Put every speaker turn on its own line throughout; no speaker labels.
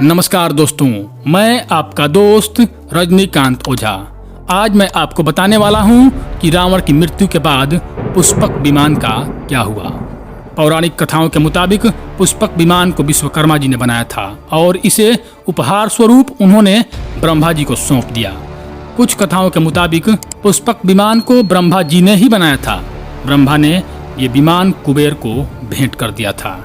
नमस्कार दोस्तों, मैं आपका दोस्त रजनीकांत ओझा। आज मैं आपको बताने वाला हूं कि रावण की मृत्यु के बाद पुष्पक विमान का क्या हुआ। पौराणिक कथाओं के मुताबिक पुष्पक विमान को विश्वकर्मा जी ने बनाया था और इसे उपहार स्वरूप उन्होंने ब्रह्मा जी को सौंप दिया। कुछ कथाओं के मुताबिक पुष्पक विमान को ब्रह्मा जी ने ही बनाया था। ब्रह्मा ने ये विमान कुबेर को भेंट कर दिया था।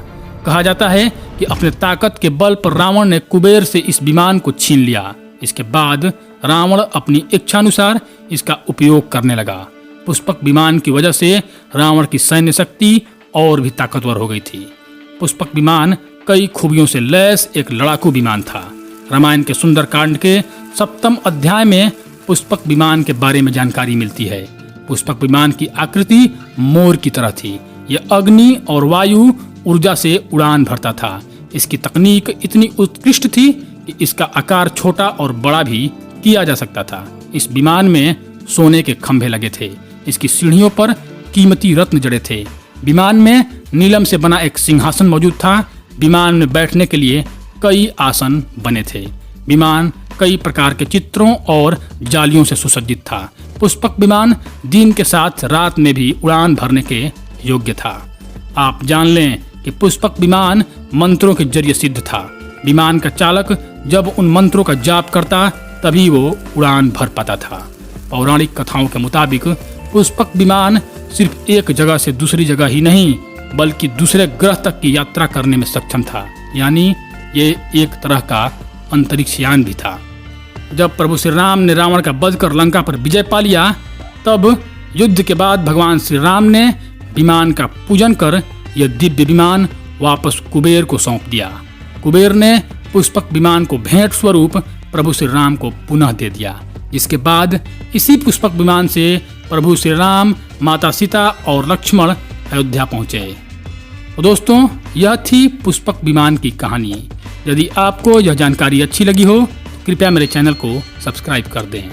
कहा जाता है कि अपने ताकत के बल पर रावण ने कुबेर से इस विमान को छीन लिया। इसके बाद रावण अपनी इच्छानुसार इसका उपयोग करने लगा। पुष्पक विमान की वजह से रावण की सैन्य शक्ति और भी ताकतवर हो गई थी। पुष्पक विमान कई खूबियों से लैस एक लड़ाकू विमान था। रामायण के सुंदरकांड के 7वें अध्याय में पुष्पक विमान के बारे में जानकारी मिलती है। पुष्पक विमान की आकृति मोर की तरह थी। यह अग्नि और वायु ऊर्जा से उड़ान भरता था। इसकी तकनीक इतनी उत्कृष्ट थी कि इसका आकार छोटा और बड़ा भी किया जा सकता था। इस विमान में सोने के खंभे लगे थे। इसकी सीढ़ियों पर कीमती रत्न जड़े थे। विमान में नीलम से बना एक सिंहासन मौजूद था। विमान में बैठने के लिए कई आसन बने थे। विमान कई प्रकार के चित्रों और जालियों से सुसज्जित था। पुष्पक विमान दिन के साथ रात में भी उड़ान भरने के योग्य था। आप जान लें कि पुष्पक विमान मंत्रों के जरिए सिद्ध था। विमान का चालक जब उन मंत्रों का जाप करता तभी वो उड़ान भर पाता था। पौराणिक कथाओं के मुताबिक पुष्पक विमान सिर्फ एक जगह से दूसरी जगह ही नहीं बल्कि दूसरे ग्रह तक की यात्रा करने में सक्षम था। यानी ये एक तरह का अंतरिक्ष यान भी था। जब प्रभु श्री राम ने रावण का वध कर लंका पर विजय पा लिया तब युद्ध के बाद भगवान श्री राम ने विमान का पूजन कर यह दिव्य विमान वापस कुबेर को सौंप दिया। कुबेर ने पुष्पक विमान को भेंट स्वरूप प्रभु श्री राम को पुनः दे दिया। जिसके बाद इसी पुष्पक विमान से प्रभु श्री राम, माता सीता और लक्ष्मण अयोध्या पहुंचे। तो दोस्तों, यह थी पुष्पक विमान की कहानी। यदि आपको यह जानकारी अच्छी लगी हो तो कृपया मेरे चैनल को सब्सक्राइब कर दें।